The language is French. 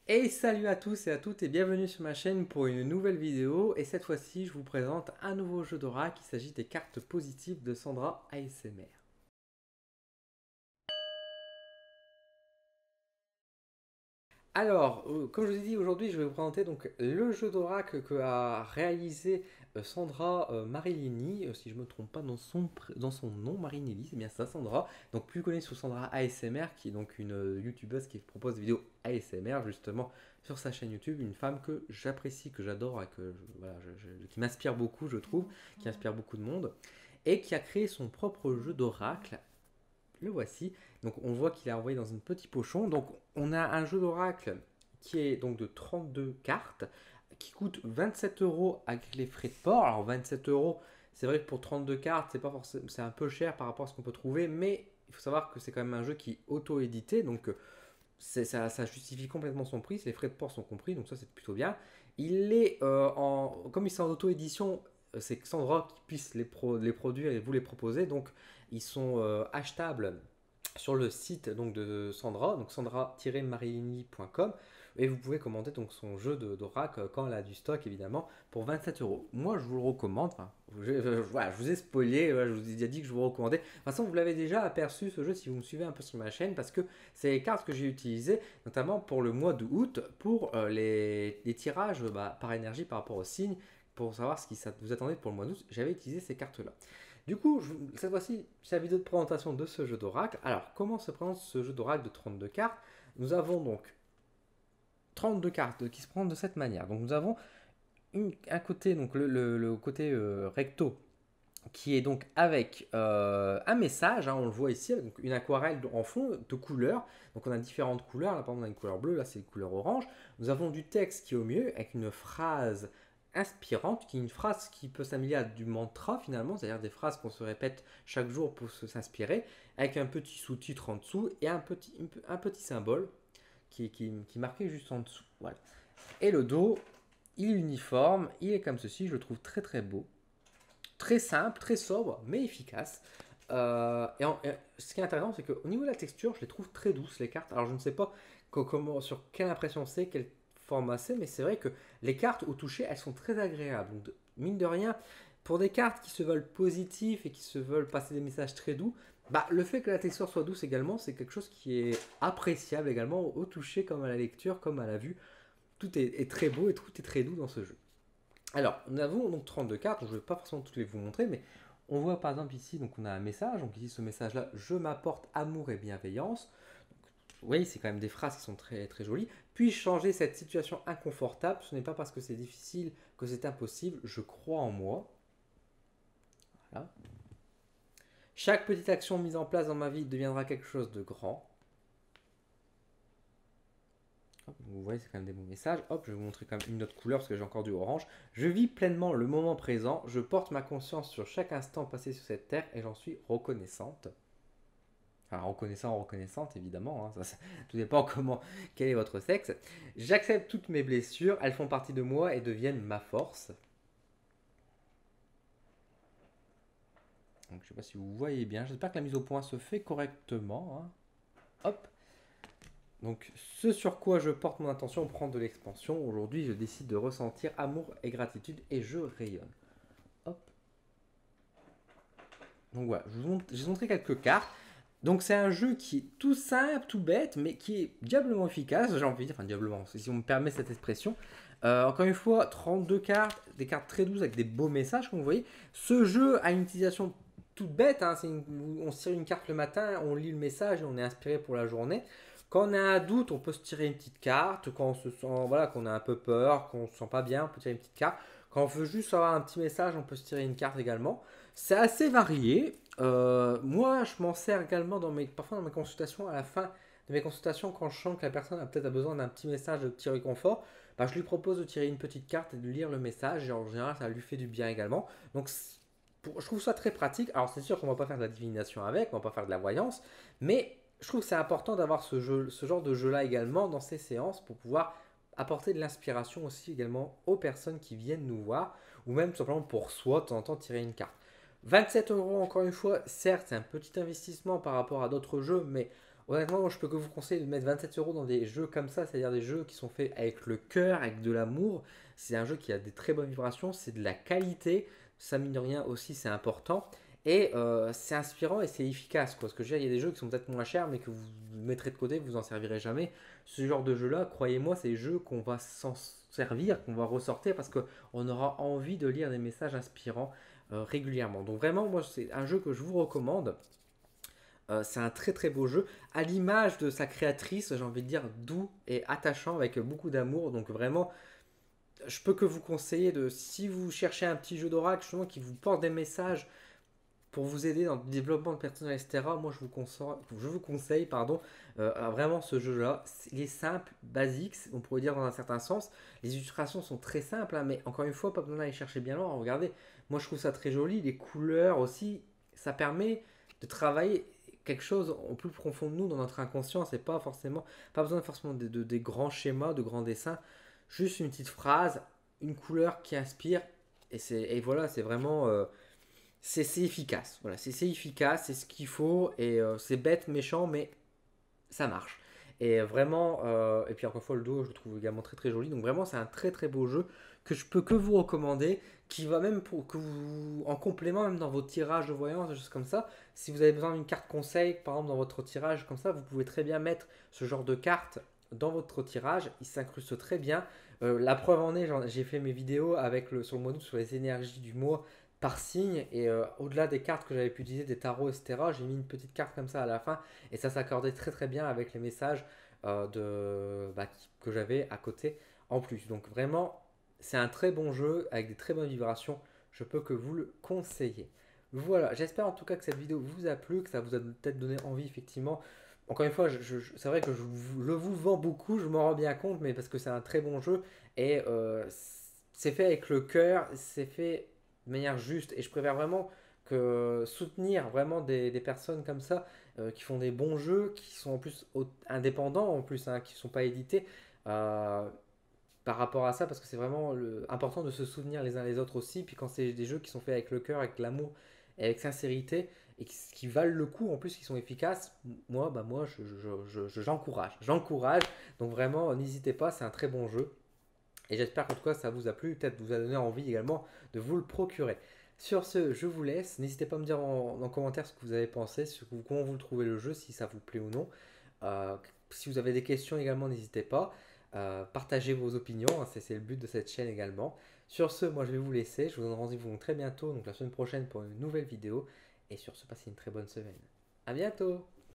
Et salut à tous et à toutes et bienvenue sur ma chaîne pour une nouvelle vidéo. Et cette fois-ci, je vous présente un nouveau jeu d'oracle. Il s'agit des cartes positives de Sandra ASMR. Alors, comme je vous ai dit, aujourd'hui, je vais vous présenter donc le jeu d'oracle que a réalisé Sandra Marilini, si je ne me trompe pas dans son nom, Marinelli, c'est bien ça, Sandra. Donc, plus connue sous Sandra ASMR, qui est donc une youtubeuse qui propose des vidéos ASMR justement sur sa chaîne YouTube. Une femme que j'apprécie, que j'adore et voilà, qui m'inspire beaucoup, je trouve, qui inspire beaucoup de monde. Et qui a créé son propre jeu d'oracle. Le voici. Donc on voit qu'il a envoyé dans un petit pochon. Donc on a un jeu d'oracle qui est donc de 32 cartes, qui coûte 27 euros avec les frais de port. Alors 27 euros, c'est vrai que pour 32 cartes, c'est pas forcément, c'est un peu cher par rapport à ce qu'on peut trouver, mais il faut savoir que c'est quand même un jeu qui est auto-édité, donc ça justifie complètement son prix. Les frais de port sont compris, donc ça c'est plutôt bien. Il est comme ils sont en auto-édition, c'est Sandra qui puisse les produire et vous les proposer, donc ils sont achetables sur le site donc de Sandra, donc sandra-marini.com, et vous pouvez commander donc son jeu d'oracle quand elle a du stock évidemment pour 27 euros. Moi je vous le recommande, enfin, voilà, je vous ai spoilé, je vous ai déjà dit que je vous recommandais. De toute façon vous l'avez déjà aperçu ce jeu si vous me suivez un peu sur ma chaîne, parce que c'est les cartes que j'ai utilisées notamment pour le mois d'août pour les tirages par énergie par rapport au signe, pour savoir ce qui vous attendait pour le mois d'août. J'avais utilisé ces cartes là. Du coup, cette fois-ci, c'est la vidéo de présentation de ce jeu d'oracle. Alors, comment se présente ce jeu d'oracle de 32 cartes? Nous avons donc 32 cartes qui se présentent de cette manière. Donc, nous avons un côté, donc le côté recto, qui est donc avec un message, hein, on le voit ici, donc une aquarelle en fond de couleurs. Donc, on a différentes couleurs. Là, par exemple, on a une couleur bleue, là, c'est une couleur orange. Nous avons du texte qui est au milieu, avec une phrase inspirante, qui est une phrase qui peut s'assimiler à du mantra finalement, c'est-à-dire des phrases qu'on se répète chaque jour pour s'inspirer, avec un petit sous-titre en dessous et un petit symbole qui est marqué juste en dessous. Voilà. Et le dos, il est uniforme, il est comme ceci, je le trouve très très beau, très simple, très sobre, mais efficace. Ce qui est intéressant, c'est qu'au niveau de la texture, je les trouve très douces, les cartes. Alors, je ne sais pas sur quelle impression c'est, quel format c'est, mais c'est vrai que les cartes au toucher, elles sont très agréables. Donc, mine de rien, pour des cartes qui se veulent positives et qui se veulent passer des messages très doux, le fait que la texture soit douce également, c'est quelque chose qui est appréciable également au toucher, comme à la lecture, comme à la vue. Tout est très beau et tout est très doux dans ce jeu. Alors, nous avons donc 32 cartes, je ne vais pas forcément toutes les vous montrer, mais on voit par exemple ici, donc on a un message, donc ici ce message-là, je m'apporte amour et bienveillance. Vous voyez, c'est quand même des phrases qui sont très très jolies. Puis-je changer cette situation inconfortable? Ce n'est pas parce que c'est difficile que c'est impossible, je crois en moi. Voilà. Chaque petite action mise en place dans ma vie deviendra quelque chose de grand. Vous voyez, c'est quand même des bons messages. Hop, je vais vous montrer quand même une autre couleur parce que j'ai encore du orange. Je vis pleinement le moment présent. Je porte ma conscience sur chaque instant passé sur cette terre et j'en suis reconnaissante. Alors, reconnaissant, reconnaissante, évidemment. Hein, tout dépend quel est votre sexe. J'accepte toutes mes blessures. Elles font partie de moi et deviennent ma force. Donc, je ne sais pas si vous voyez bien. J'espère que la mise au point se fait correctement. Hein. Hop. Donc, ce sur quoi je porte mon attention prend de l'expansion. Aujourd'hui, je décide de ressentir amour et gratitude et je rayonne. Hop. Donc voilà, je vous ai montré quelques cartes. Donc c'est un jeu qui est tout simple, tout bête, mais qui est diablement efficace, j'ai envie de dire, enfin diablement, si on me permet cette expression. Encore une fois, 32 cartes, des cartes très douces avec des beaux messages, comme vous voyez. Ce jeu a une utilisation toute bête, hein, on se tire une carte le matin, on lit le message et on est inspiré pour la journée. Quand on a un doute, on peut se tirer une petite carte. Quand on se sent, voilà, qu'on a un peu peur, qu'on se sent pas bien, on peut tirer une petite carte. Quand on veut juste avoir un petit message, on peut se tirer une carte également. C'est assez varié. Moi, je m'en sers également parfois dans mes consultations, à la fin de mes consultations, quand je sens que la personne a peut-être besoin d'un petit message de petit réconfort, je lui propose de tirer une petite carte et de lire le message. Et en général, ça lui fait du bien également. Donc, je trouve ça très pratique. Alors, c'est sûr qu'on ne va pas faire de la divination avec, on ne va pas faire de la voyance, mais je trouve que c'est important d'avoir ce genre de jeu-là également dans ces séances pour pouvoir apporter de l'inspiration aussi également aux personnes qui viennent nous voir, ou même tout simplement pour soi, de temps en temps, tirer une carte. 27 euros encore une fois, certes c'est un petit investissement par rapport à d'autres jeux, mais Honnêtement, moi, je peux que vous conseiller de mettre 27 euros dans des jeux comme ça, c'est-à-dire des jeux qui sont faits avec le cœur, avec de l'amour. C'est un jeu qui a des très bonnes vibrations, c'est de la qualité, ça mine de rien aussi, c'est important. Et c'est inspirant et c'est efficace, quoi. Parce que je veux dire, il y a des jeux qui sont peut-être moins chers, mais que vous mettrez de côté, vous en servirez jamais. Ce genre de jeu-là, croyez-moi, c'est des jeux qu'on va s'en servir, qu'on va ressortir, parce qu'on aura envie de lire des messages inspirants régulièrement. Donc vraiment, moi, c'est un jeu que je vous recommande. C'est un très très beau jeu, à l'image de sa créatrice, j'ai envie de dire doux et attachant avec beaucoup d'amour. Donc vraiment, je peux que vous conseiller de, si vous cherchez un petit jeu d'oracle justement qui vous porte des messages pour vous aider dans le développement de personnage, etc. Moi, je vous conseille pardon, vraiment ce jeu-là. Il est simple, basique, on pourrait dire dans un certain sens. Les illustrations sont très simples, hein, mais encore une fois, pas besoin d'aller chercher bien loin. Regardez, moi je trouve ça très joli. Les couleurs aussi, ça permet de travailler quelque chose en plus profond de nous, dans notre inconscient. C'est pas forcément, pas besoin forcément des grands schémas, de grands dessins. Juste une petite phrase, une couleur qui inspire. Et voilà, c'est vraiment. C'est efficace. Voilà, c'est efficace, c'est ce qu'il faut. Et c'est bête, méchant, mais ça marche. Et vraiment, et puis encore une fois, le dos, je le trouve également très très joli. Donc vraiment, c'est un très très beau jeu que je peux que vous recommander, qui va même pour que vous, en complément, même dans vos tirages de voyance, des choses comme ça. Si vous avez besoin d'une carte conseil, par exemple dans votre tirage comme ça, vous pouvez très bien mettre ce genre de carte dans votre tirage. Il s'incruste très bien. La preuve en est, j'ai fait mes vidéos avec sur le mois d'août sur les énergies du mois par signe et au-delà des cartes que j'avais pu utiliser, des tarots, etc., j'ai mis une petite carte comme ça à la fin et ça s'accordait très très bien avec les messages que j'avais à côté en plus. Donc vraiment, c'est un très bon jeu avec des très bonnes vibrations. Je peux que vous le conseiller. Voilà, j'espère en tout cas que cette vidéo vous a plu, que ça vous a peut-être donné envie effectivement. Encore une fois, c'est vrai que je vous vends beaucoup, je m'en rends bien compte, mais parce que c'est un très bon jeu et c'est fait avec le cœur, c'est fait de manière juste. Et je préfère vraiment que soutenir vraiment des personnes comme ça qui font des bons jeux, qui sont en plus indépendants, en plus, hein, qui ne sont pas édités. euh, Par rapport à ça, parce que c'est vraiment important de se soutenir les uns les autres aussi. Puis quand c'est des jeux qui sont faits avec le cœur, avec l'amour et avec sincérité, et qui valent le coup en plus, qui sont efficaces, moi j'encourage. J'encourage. Donc vraiment, n'hésitez pas, c'est un très bon jeu. Et j'espère qu'en tout cas ça vous a plu, peut-être vous a donné envie également de vous le procurer. Sur ce, je vous laisse. N'hésitez pas à me dire en commentaire ce que vous avez pensé, comment vous le trouvez le jeu, si ça vous plaît ou non. Euh, Si vous avez des questions également, n'hésitez pas. Partagez vos opinions, hein, c'est le but de cette chaîne également. Sur ce, moi je vais vous laisser. Je vous donne rendez-vous très bientôt, donc la semaine prochaine pour une nouvelle vidéo. Et sur ce, passez une très bonne semaine. A bientôt!